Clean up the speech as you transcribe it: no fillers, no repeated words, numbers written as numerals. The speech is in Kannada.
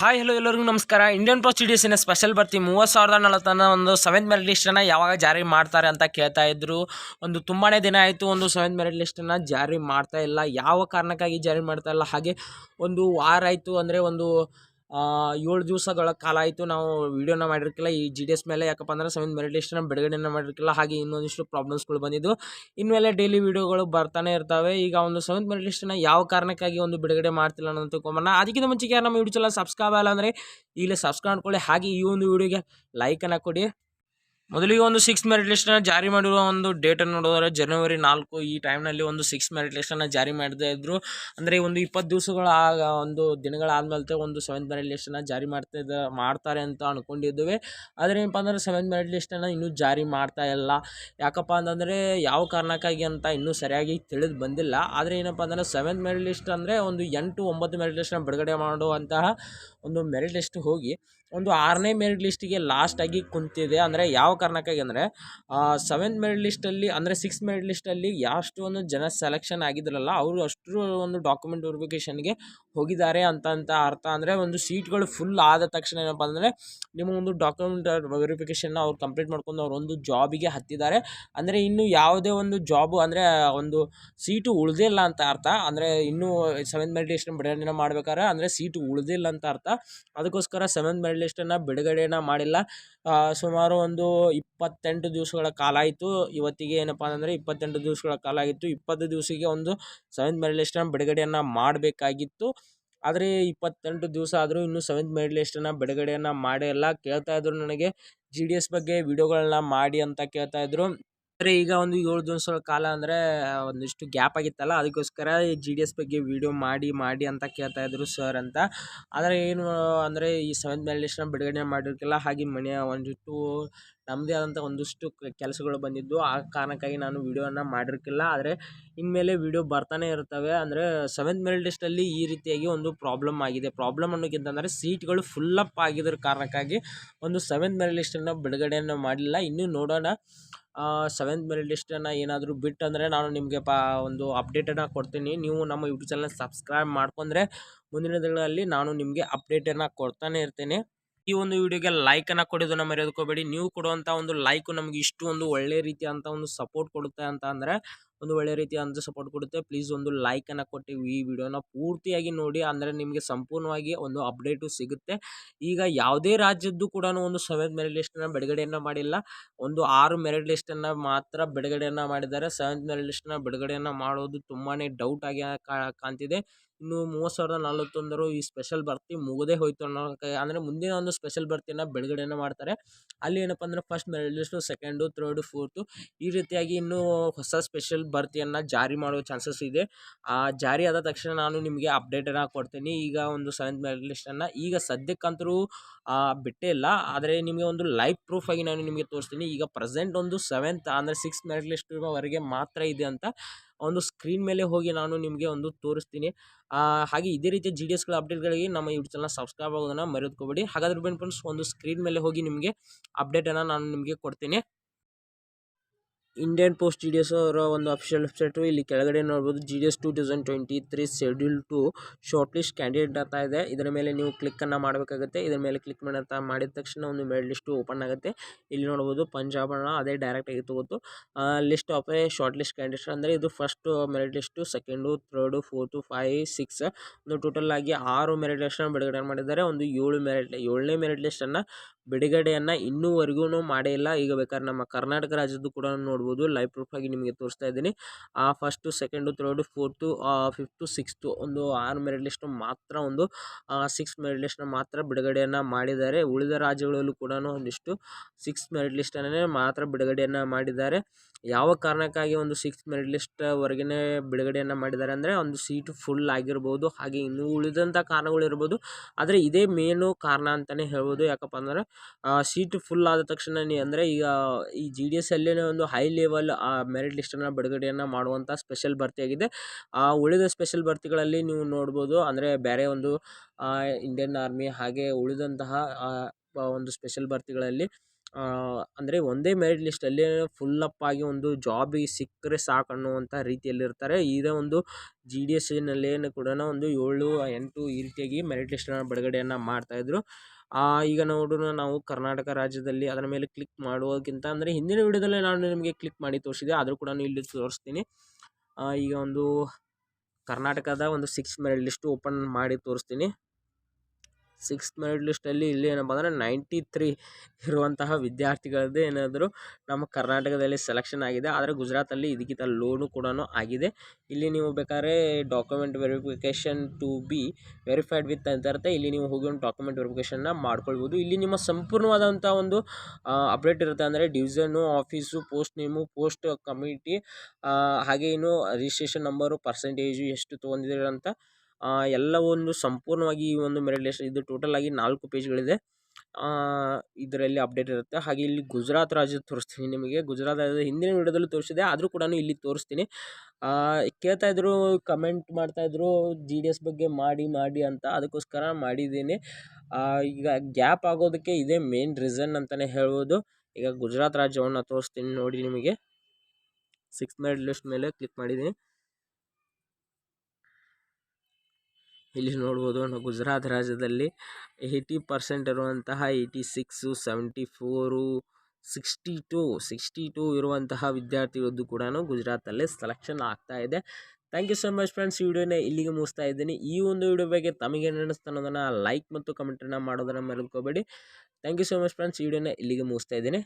ಹಾಯ್ ಹಲೋ ಎಲ್ಲರಿಗೂ ನಮಸ್ಕಾರ. ಇಂಡಿಯನ್ ಪೋಸ್ಟ್ ಟಿ.ಡಿ.ಎಸ್ಸಿನ ಸ್ಪೆಷಲ್ ಭರ್ತಿ 30,040 ಒಂದು 7th ಮೆರಿಟ್ ಲಿಸ್ಟನ್ನು ಯಾವಾಗ ಜಾರಿ ಮಾಡ್ತಾರೆ ಅಂತ ಕೇಳ್ತಾ ಇದ್ರು. ಒಂದು ತುಂಬಾ ದಿನ ಆಯಿತು, ಒಂದು 7th ಮೆರಿಟ್ ಲಿಸ್ಟನ್ನು ಜಾರಿ ಮಾಡ್ತಾ ಇಲ್ಲ. ಯಾವ ಕಾರಣಕ್ಕಾಗಿ ಜಾರಿ ಮಾಡ್ತಾ ಇಲ್ಲ? ಹಾಗೆ ಒಂದು ವಾರ ಆಯಿತು, ಅಂದರೆ ಒಂದು 7 ದಿವಸಗಳ ಕಾಲ ಆಯಿತು ನಾವು ವೀಡಿಯೋನ ಮಾಡಿರ್ಕಿಲ್ಲ ಈ GDS ಮೇಲೆ. ಯಾಕಪ್ಪ ಅಂದರೆ 7th ಮೆರಿಟ್ ಲಿಸ್ಟನ್ನು ಬಿಡುಗಡೆನ ಮಾಡಿರ್ಕಿಲ್ಲ. ಹಾಗೆ ಇನ್ನೊಂದಿಷ್ಟು ಪ್ರಾಬ್ಲಮ್ಸ್ಗಳು ಬಂದಿದ್ದು. ಇನ್ಮೇಲೆ ಡೈಲಿ ವೀಡಿಯೋಗಳು ಬರ್ತಾನೆ ಇರ್ತವೆ. ಈಗ ಒಂದು 7th ಮೆರಿಟ್ ಲಿಸ್ಟನ್ನು ಯಾವ ಕಾರಣಕ್ಕಾಗಿ ಒಂದು ಬಿಡುಗಡೆ ಮಾಡ್ತಿಲ್ಲ ಅನ್ನೋದು ತಿಳ್ಕೊಂಬರೋಣ. ಅದಕ್ಕಿಂತ ಮುಂಚೆಗೆ ನಮ್ಮ ಯೂಟ್ಯೂಬ್ ಚಾನಲ್ ಸಬ್ಸ್ಕ್ರೈಬ್ ಆಗಲ್ಲ ಅಂದರೆ ಈಗಲೇ ಸಬ್ಸ್ಕ್ರೈಬ್ ಮಾಡ್ಕೊಳ್ಳಿ. ಹಾಗೆ ಈ ಒಂದು ವಿಡಿಯೋಗೆ ಲೈಕನ್ನು ಕೊಡಿ. ಮೊದಲಿಗೆ ಒಂದು 6th ಮೆರಿಟ್ ಲಿಸ್ಟನ್ನು ಜಾರಿ ಮಾಡಿರುವ ಒಂದು ಡೇಟನ್ನು ನೋಡಿದ್ರೆ January 4 ಈ ಟೈಮ್ನಲ್ಲಿ ಒಂದು 6th ಮೆರಿಟ್ ಲಿಸ್ಟನ್ನು ಜಾರಿ ಮಾಡ್ತಾ ಇದ್ರು. ಅಂದರೆ ಒಂದು 20 ದಿವಸಗಳ ಒಂದು ದಿನಗಳಾದ್ಮೇಲೆ ಒಂದು 7th ಮೆರಿಟ್ ಲಿಸ್ಟನ್ನು ಜಾರಿ ಮಾಡ್ತಾರೆ ಅಂತ ಅಂದ್ಕೊಂಡಿದ್ದೇವೆ. ಆದರೆ ಏನಪ್ಪ ಅಂದರೆ 7th ಮೆರಿಟ್ ಲಿಸ್ಟನ್ನು ಇನ್ನೂ ಜಾರಿ ಮಾಡ್ತಾ ಇಲ್ಲ. ಯಾಕಪ್ಪ ಅಂತಂದರೆ ಯಾವ ಕಾರಣಕ್ಕಾಗಿ ಅಂತ ಇನ್ನೂ ಸರಿಯಾಗಿ ತಿಳಿದು ಬಂದಿಲ್ಲ. ಆದರೆ ಏನಪ್ಪ ಅಂದರೆ 7th ಮೆರಿಟ್ ಲಿಸ್ಟ್ ಅಂದರೆ ಒಂದು 8, 9 ಮೆರಿಟ್ ಲಿಸ್ಟನ್ನು ಬಿಡುಗಡೆ ಮಾಡುವಂತಹ ಒಂದು ಮೆರಿಟ್ ಲಿಸ್ಟ್ ಹೋಗಿ ಒಂದು 6ನೇ ಮೆರಿಟ್ ಲಿಸ್ಟಿಗೆ ಲಾಸ್ಟಾಗಿ ಕುಂತಿದೆ. ಅಂದರೆ ಯಾವ ಕಾರಣಕ್ಕಾಗಿ ಅಂದರೆ 7th ಮೆರಿಟ್ ಲಿಸ್ಟಲ್ಲಿ, ಅಂದರೆ 6th ಮೆರಿಟ್ ಲಿಸ್ಟಲ್ಲಿ ಎಷ್ಟು ಒಂದು ಜನ ಸೆಲೆಕ್ಷನ್ ಆಗಿದ್ರಲ್ಲ ಅವರು ಅಷ್ಟರ ಒಂದು ಡಾಕ್ಯುಮೆಂಟ್ ವೆರಿಫಿಕೇಷನ್ಗೆ ಹೋಗಿದ್ದಾರೆ ಅಂತ ಅರ್ಥ. ಅಂದರೆ ಒಂದು ಸೀಟ್ಗಳು ಫುಲ್ ಆದ ತಕ್ಷಣ ಏನಪ್ಪ ಅಂದರೆ ನಿಮ್ಮ ಒಂದು ಡಾಕ್ಯುಮೆಂಟ್ ವೆರಿಫಿಕೇಷನ್ನ ಅವ್ರು ಕಂಪ್ಲೀಟ್ ಮಾಡ್ಕೊಂಡು ಅವ್ರು ಒಂದು ಜಾಬಿಗೆ ಹತ್ತಿದ್ದಾರೆ. ಅಂದರೆ ಇನ್ನು ಯಾವುದೇ ಒಂದು ಜಾಬು, ಅಂದರೆ ಒಂದು ಸೀಟು ಉಳಿದಿಲ್ಲ ಅಂತ ಅರ್ಥ. ಅಂದರೆ ಇನ್ನೂ 7th ಮೆರಿಟ್ ಲಿಸ್ಟನ್ನು ಬಿಡುಗಡೆ ಮಾಡ್ಬೇಕಾದ್ರೆ ಅಂದರೆ ಸೀಟು ಉಳಿದಿಲ್ಲ ಅಂತ ಅರ್ಥ. ಅದಕ್ಕೋಸ್ಕರ 7th ಮೆರಿಟ್ ಲಿಸ್ಟನ್ನು ಬಿಡುಗಡೆನ ಮಾಡಿಲ್ಲ. ಸುಮಾರು ಒಂದು 28 ದಿವಸಗಳ ಕಾಲ ಆಯಿತು. ಇವತ್ತಿಗೆ ಏನಪ್ಪ ಅಂದರೆ 28 ದಿವಸಗಳ ಕಾಲ ಆಗಿತ್ತು. 20 ದಿವಸಕ್ಕೆ ಒಂದು 7th ಮೆರಿಟ್ ಲಿಸ್ಟನ್ನು ಬಿಡುಗಡೆಯನ್ನು ಮಾಡಬೇಕಾಗಿತ್ತು. ಆದರೆ 28 ದಿವಸ ಆದರೂ ಇನ್ನೂ 7th ಮೆರಿಟ್ ಲಿಸ್ಟನ್ನು ಬಿಡುಗಡೆಯನ್ನು ಮಾಡೇ ಇಲ್ಲ. ಕೇಳ್ತಾ ಇದ್ರು ನನಗೆ GDS ಬಗ್ಗೆ ವಿಡಿಯೋಗಳನ್ನ ಮಾಡಿ ಅಂತ ಕೇಳ್ತಾ ಇದ್ರು. ಅಂದರೆ ಈಗ ಒಂದು 7 ದಿವಸಗಳ ಕಾಲ ಅಂದರೆ ಒಂದಿಷ್ಟು ಗ್ಯಾಪ್ ಆಗಿತ್ತಲ್ಲ, ಅದಕ್ಕೋಸ್ಕರ ಈ GDS ಬಗ್ಗೆ ವಿಡಿಯೋ ಮಾಡಿ ಅಂತ ಕೇಳ್ತಾ ಇದ್ರು ಸರ್ ಅಂತ. ಆದರೆ ಏನು ಅಂದರೆ ಈ 7th ಮೆರಿಟ್ ಲಿಸ್ಟನ್ನು ಬಿಡುಗಡೆ ಮಾಡಿರ್ಕಿಲ್ಲ. ಹಾಗೆ ಮನೆಯ ಒಂದಿಷ್ಟು ನಮ್ಮದೇ ಆದಂಥ ಒಂದಿಷ್ಟು ಕೆಲಸಗಳು ಬಂದಿದ್ದು, ಆ ಕಾರಣಕ್ಕಾಗಿ ನಾನು ವಿಡಿಯೋನ ಮಾಡಿರ್ಕಿಲ್ಲ. ಆದರೆ ಇನ್ಮೇಲೆ ವಿಡಿಯೋ ಬರ್ತಾನೆ ಇರ್ತವೆ. ಅಂದರೆ 7th ಮೆರಿಟ್ ಲಿಸ್ಟಲ್ಲಿ ಈ ರೀತಿಯಾಗಿ ಒಂದು ಪ್ರಾಬ್ಲಮ್ ಆಗಿದೆ. ಪ್ರಾಬ್ಲಮ್ ಅನ್ನೋಕ್ಕಿಂತ ಅಂದರೆ ಸೀಟ್ಗಳು ಫುಲ್ಲಪ್ ಆಗಿದ್ರ ಕಾರಣಕ್ಕಾಗಿ ಒಂದು 7th ಮೆರಿಟ್ ಲಿಸ್ಟನ್ನು ಬಿಡುಗಡೆಯನ್ನು ಮಾಡಲಿಲ್ಲ. ಇನ್ನೂ ನೋಡೋಣ. 7th ಮೆರಿಟ್ ಲಿಸ್ಟನ್ನು ಏನಾದರೂ ಬಿಟ್ಟು ಅಂದರೆ ನಾನು ನಿಮಗೆ ಒಂದು ಅಪ್ಡೇಟನ್ನು ಕೊಡ್ತೀನಿ. ನೀವು ನಮ್ಮ ಯೂಟ್ಯೂಬ್ ಚಾನಲ್ ಸಬ್ಸ್ಕ್ರೈಬ್ ಮಾಡ್ಕೊಂಡ್ರೆ ಮುಂದಿನ ದಿನಗಳಲ್ಲಿ ನಾನು ನಿಮಗೆ ಅಪ್ಡೇಟನ್ನು ಕೊಡ್ತಾನೆ ಇರ್ತೀನಿ. ಈ ಒಂದು ವಿಡಿಯೋಗೆ ಲೈಕನ್ನು ಕೊಡೋದನ್ನು ಮರೆಯೋದಕ್ಕೋಬೇಡಿ. ನೀವು ಕೊಡುವಂಥ ಒಂದು ಲೈಕು ನಮಗೆ ಇಷ್ಟು ಒಂದು ಒಳ್ಳೆ ರೀತಿಯಾದಂಥ ಒಂದು ಸಪೋರ್ಟ್ ಕೊಡುತ್ತೆ ಅಂತ ಅಂದರೆ ಒಂದು ಒಳ್ಳೆ ರೀತಿಯಾದಂಥ ಸಪೋರ್ಟ್ ಕೊಡುತ್ತೆ. ಪ್ಲೀಸ್ ಒಂದು ಲೈಕನ್ನು ಕೊಟ್ಟು ಈ ವಿಡಿಯೋನ ಪೂರ್ತಿಯಾಗಿ ನೋಡಿ. ಅಂದರೆ ನಿಮಗೆ ಸಂಪೂರ್ಣವಾಗಿ ಒಂದು ಅಪ್ಡೇಟು ಸಿಗುತ್ತೆ. ಈಗ ಯಾವುದೇ ರಾಜ್ಯದ್ದು ಕೂಡ ಒಂದು 7th ಮೆರಿಟ್ ಲಿಸ್ಟನ್ನು ಬಿಡುಗಡೆಯನ್ನು ಮಾಡಿಲ್ಲ. ಒಂದು 6 ಮೆರಿಟ್ ಲಿಸ್ಟನ್ನು ಮಾತ್ರ ಬಿಡುಗಡೆಯನ್ನು ಮಾಡಿದ್ದಾರೆ. 7th ಮೆರಿಟ್ ಲಿಸ್ಟನ್ನು ಬಿಡುಗಡೆಯನ್ನು ಮಾಡೋದು ತುಂಬಾ ಡೌಟ್ ಆಗಿ ಕಾಣ್ತಿದೆ. ಇನ್ನು 30,041 ಈ ಸ್ಪೆಷಲ್ ಭರ್ತಿ ಮುಗದೇ ಹೋಯ್ತು ಅನ್ನೋ ಅಂದರೆ ಮುಂದಿನ ಒಂದು ಸ್ಪೆಷಲ್ ಭರ್ತಿಯನ್ನು ಬಿಡುಗಡೆಯನ್ನು ಮಾಡ್ತಾರೆ. ಅಲ್ಲಿ ಏನಪ್ಪ ಅಂದರೆ first merit list, second, third, fourth ಈ ರೀತಿಯಾಗಿ ಇನ್ನೂ ಹೊಸ ಸ್ಪೆಷಲ್ ಭರ್ತಿಯನ್ನು ಜಾರಿ ಮಾಡುವ ಚಾನ್ಸಸ್ ಇದೆ. ಜಾರಿ ಆದ ತಕ್ಷಣ ನಾನು ನಿಮಗೆ ಅಪ್ಡೇಟನ್ನು ಕೊಡ್ತೀನಿ. ಈಗ ಒಂದು 7th ಮೆರಿಟ್ ಲಿಸ್ಟನ್ನು ಈಗ ಸದ್ಯಕ್ಕಂತರೂ ಬಿಟ್ಟೇ ಇಲ್ಲ. ಆದರೆ ನಿಮಗೆ ಒಂದು ಲೈವ್ ಪ್ರೂಫ್ ಆಗಿ ನಾನು ನಿಮಗೆ ತೋರಿಸ್ತೀನಿ. ಈಗ ಪ್ರೆಸೆಂಟ್ ಒಂದು 7th ಅಂದರೆ 6th ಮೆರಿಟ್ ಲಿಸ್ಟ್ವರೆಗೆ ಮಾತ್ರ ಇದೆ ಅಂತ ಒಂದು ಸ್ಕ್ರೀನ್ ಮೇಲೆ ಹೋಗಿ ನಾನು ನಿಮಗೆ ಒಂದು ತೋರಿಸ್ತೀನಿ. ಹಾಗೆ ಇದೇ ರೀತಿಯ GDSಗಳ ಅಪ್ಡೇಟ್ಗಳಿಗೆ ನಮ್ಮ ಯೂಟ್ಯೂಬ್ ಚಾನಲ್ ಸಬ್ಸ್ಕ್ರೈಬ್ ಆಗೋದನ್ನು ಮರೆಯೋದ್ಕೋಬೇಡಿ. ಹಾಗಾದ್ರೆ ಬನ್ನಿ ಫ್ರೆಂಡ್ಸ್, ಒಂದು ಸ್ಕ್ರೀನ್ ಮೇಲೆ ಹೋಗಿ ನಿಮಗೆ ಅಪ್ಡೇಟನ್ನು ನಾನು ನಿಮಗೆ ಕೊಡ್ತೀನಿ. ಇಂಡಿಯನ್ ಪೋಸ್ಟ್ GDS ಅವರ ಒಂದು ಅಫಿಷಿಯಲ್ ವೆಬ್ಸೈಟು. ಇಲ್ಲಿ ಕೆಳಗಡೆ ನೋಡ್ಬೋದು GDS 2023 schedule to shortlist candidate ಅಂತ ಇದೆ. ಇದರ ಮೇಲೆ ನೀವು ಕ್ಲಿಕ್ಕನ್ನು ಮಾಡಬೇಕಾಗುತ್ತೆ. ಇದರ ಮೇಲೆ ಕ್ಲಿಕ್ ಮಾಡಿದ ತಕ್ಷಣ ಒಂದು ಮೆರಿಟ್ ಲಿಸ್ಟು ಓಪನ್ ಆಗುತ್ತೆ. ಇಲ್ಲಿ ನೋಡ್ಬೋದು ಪಂಜಾಬ್ ಅದೇ ಡೈರೆಕ್ಟಾಗಿ ತಗೋತು. List of a short list candidates ಅಂದರೆ ಇದು first merit list, second, third, fourth, 5, 6 ಒಂದು ಟೋಟಲ್ ಆಗಿ 6 ಮೆರಿಟ್ ಲಿಸ್ಟನ್ನು ಬಿಡುಗಡೆ ಮಾಡಿದ್ದಾರೆ. ಒಂದು 7ನೇ ಮೆರಿಟ್ ಲಿಸ್ಟನ್ನು ಬಿಡುಗಡೆಯನ್ನು ಇನ್ನೂವರೆಗೂ ಮಾಡೇ ಇಲ್ಲ. ಈಗ ಬೇಕಾದ್ರೆ ನಮ್ಮ ಕರ್ನಾಟಕ ರಾಜ್ಯದ್ದು ಕೂಡ ನೋಡ್ಬೋದು. ಲೈವ್ ಪ್ರೂಫ್ ಆಗಿ ನಿಮಗೆ ತೋರಿಸ್ತಾ ಇದ್ದೀನಿ. First, second, third, fourth, 5th, 6th ಒಂದು 6 ಮೆರಿಟ್ ಲಿಸ್ಟ್ ಮಾತ್ರ ಒಂದು 6 ಮೆರಿಟ್ ಲಿಸ್ಟನ್ನು ಮಾತ್ರ ಬಿಡುಗಡೆಯನ್ನು ಮಾಡಿದ್ದಾರೆ. ಉಳಿದ ರಾಜ್ಯಗಳಲ್ಲೂ ಕೂಡ ಒಂದಿಷ್ಟು 6 ಮೆರಿಟ್ ಲಿಸ್ಟನ್ನೇ ಮಾತ್ರ ಬಿಡುಗಡೆಯನ್ನು ಮಾಡಿದ್ದಾರೆ. ಯಾವ ಕಾರಣಕ್ಕಾಗಿ ಒಂದು 6 ಮೆರಿಟ್ ಲಿಸ್ಟ್ವರೆಗೆ ಬಿಡುಗಡೆಯನ್ನು ಮಾಡಿದ್ದಾರೆ ಅಂದರೆ ಒಂದು ಸೀಟು ಫುಲ್ ಆಗಿರ್ಬೋದು, ಹಾಗೆ ಇನ್ನೂ ಉಳಿದಂಥ ಕಾರಣಗಳಿರ್ಬೋದು. ಆದರೆ ಇದೇ ಮೇನು ಕಾರಣ ಅಂತಲೇ ಹೇಳ್ಬೋದು. ಯಾಕಪ್ಪ ಅಂದರೆ ಸೀಟು ಫುಲ್ ಆದ ತಕ್ಷಣ ಅಂದರೆ ಈಗ ಈ GDS ಅಲ್ಲೇ ಒಂದು ಹೈ ಲೆವೆಲ್ ಮೆರಿಟ್ ಲಿಸ್ಟನ್ನು ಬಿಡುಗಡೆಯನ್ನು ಮಾಡುವಂಥ ಸ್ಪೆಷಲ್ ಭರ್ತಿಯಾಗಿದೆ. ಉಳಿದ ಸ್ಪೆಷಲ್ ಭರ್ತಿಗಳಲ್ಲಿ ನೀವು ನೋಡ್ಬೋದು. ಅಂದರೆ ಬೇರೆ ಒಂದು ಇಂಡಿಯನ್ ಆರ್ಮಿ ಹಾಗೆ ಉಳಿದಂತಹ ಒಂದು ಸ್ಪೆಷಲ್ ಭರ್ತಿಗಳಲ್ಲಿ ಅಂದರೆ ಒಂದೇ ಮೆರಿಟ್ ಲಿಸ್ಟಲ್ಲಿ ಫುಲ್ ಅಪ್ ಆಗಿ ಒಂದು ಜಾಬಿಗೆ ಸಿಕ್ಕರೆ ಸಾಕು ಅನ್ನುವಂಥ ರೀತಿಯಲ್ಲಿರ್ತಾರೆ. ಇದೇ ಒಂದು GDSನಲ್ಲೇನು ಕೂಡ ಒಂದು 7, 8 ಈ ರೀತಿಯಾಗಿ ಮೆರಿಟ್ ಲಿಸ್ಟನ್ನು ಬಿಡುಗಡೆಯನ್ನು ಮಾಡ್ತಾಯಿದ್ರು. ಈಗ ನೋಡೋಣ ನಾವು ಕರ್ನಾಟಕ ರಾಜ್ಯದಲ್ಲಿ ಅದರ ಮೇಲೆ ಕ್ಲಿಕ್ ಮಾಡುವುದಕ್ಕಿಂತ ಅಂದರೆ ಹಿಂದಿನ ವಿಡಿಯೋದಲ್ಲೇ ನಾನು ನಿಮಗೆ ಕ್ಲಿಕ್ ಮಾಡಿ ತೋರಿಸಿದೆ, ಆದರೂ ಕೂಡ ಇಲ್ಲಿ ತೋರಿಸ್ತೀನಿ. ಈಗ ಒಂದು ಕರ್ನಾಟಕದ ಒಂದು 6 ಮೆರಿಟ್ ಲಿಸ್ಟು ಓಪನ್ ಮಾಡಿ ತೋರಿಸ್ತೀನಿ. 6th ಮೆರಿಟ್ ಲಿಸ್ಟಲ್ಲಿ ಇಲ್ಲಿ ಏನಪ್ಪ ಅಂದರೆ 93 ಇರುವಂತಹ ವಿದ್ಯಾರ್ಥಿಗಳದ್ದು ಏನಾದರೂ ನಮ್ಮ ಕರ್ನಾಟಕದಲ್ಲಿ ಸೆಲೆಕ್ಷನ್ ಆಗಿದೆ. ಆದರೆ ಗುಜರಾತಲ್ಲಿ ಇದಕ್ಕಿಂತ ಲೋನು ಕೂಡ ಆಗಿದೆ. ಇಲ್ಲಿ ನೀವು ಬೇಕಾದ್ರೆ document verification to be verified with ಅಂತ ಇರುತ್ತೆ. ಇಲ್ಲಿ ನೀವು ಹೋಗಿ ಒಂದು ಡಾಕ್ಯುಮೆಂಟ್ ವೆರಿಫಿಕೇಷನ್ನ ಮಾಡ್ಕೊಳ್ಬೋದು. ಇಲ್ಲಿ ನಿಮ್ಮ ಸಂಪೂರ್ಣವಾದಂಥ ಒಂದು ಅಪ್ಡೇಟ್ ಇರುತ್ತೆ. ಅಂದರೆ division, office, post name, post committee, ಹಾಗೆ ಇನ್ನು ರಿಜಿಸ್ಟ್ರೇಷನ್ ನಂಬರು, ಪರ್ಸೆಂಟೇಜು ಎಷ್ಟು ತೊಗೊಂಡಿದ್ದೀರ ಅಂತ ಎಲ್ಲವೊಂದು ಸಂಪೂರ್ಣವಾಗಿ ಈ ಒಂದು ಮೆರಿಟ್ ಲಿಸ್ಟ್ ಇದು ಟೋಟಲ್ ಆಗಿ 4 ಪೇಜ್ಗಳಿದೆ. ಇದರಲ್ಲಿ ಅಪ್ಡೇಟ್ ಇರುತ್ತೆ. ಹಾಗೆ ಇಲ್ಲಿ ಗುಜರಾತ್ ರಾಜ್ಯ ತೋರಿಸ್ತೀನಿ ನಿಮಗೆ. ಗುಜರಾತ್ ರಾಜ್ಯದ ಹಿಂದಿನ ವಿಡಿಯೋದಲ್ಲೂ ತೋರಿಸಿದೆ, ಆದರೂ ಕೂಡ ಇಲ್ಲಿ ತೋರಿಸ್ತೀನಿ. ಕೇಳ್ತಾಯಿದ್ರು, ಕಮೆಂಟ್ ಮಾಡ್ತಾಯಿದ್ರು GDS ಬಗ್ಗೆ ಮಾಡಿ ಅಂತ, ಅದಕ್ಕೋಸ್ಕರ ಮಾಡಿದ್ದೀನಿ. ಈಗ ಗ್ಯಾಪ್ ಆಗೋದಕ್ಕೆ ಇದೇ ಮೇನ್ ರೀಸನ್ ಅಂತಲೇ ಹೇಳ್ಬೋದು. ಈಗ ಗುಜರಾತ್ ರಾಜ್ಯವನ್ನು ತೋರಿಸ್ತೀನಿ ನೋಡಿ ನಿಮಗೆ. 6th ಮೆರಿಟ್ ಲಿಸ್ಟ್ ಮೇಲೆ ಕ್ಲಿಕ್ ಮಾಡಿದ್ದೀನಿ. ಇಲ್ಲಿ ನೋಡ್ಬೋದು ನಾವು ಗುಜರಾತ್ ರಾಜ್ಯದಲ್ಲಿ 80% ಇರುವಂತಹ 86, 74, 62 ಇರುವಂತಹ ವಿದ್ಯಾರ್ಥಿಗಳದ್ದು ಕೂಡ ಗುಜರಾತಲ್ಲೇ ಸೆಲೆಕ್ಷನ್ ಆಗ್ತಾ ಇದೆ. Thank you so much friends. ಈ ವಿಡಿಯೋನ ಇಲ್ಲಿಗೆ ಮುಗಿಸ್ತಾ ಇದ್ದೀನಿ. ಈ ಒಂದು ವಿಡಿಯೋ ಬಗ್ಗೆ ತಮಗೇನು ಅನ್ನಿಸ್ತು ಅನ್ನೋದನ್ನು ಲೈಕ್ ಮತ್ತು ಕಮೆಂಟನ್ನು ಮಾಡೋದನ್ನು ಮರೆತ್ಕೋಬೇಡಿ. Thank you so much friends. ಈ ವಿಡಿಯೋನ ಇಲ್ಲಿಗೆ ಮುಗಿಸ್ತಾ ಇದ್ದೀನಿ.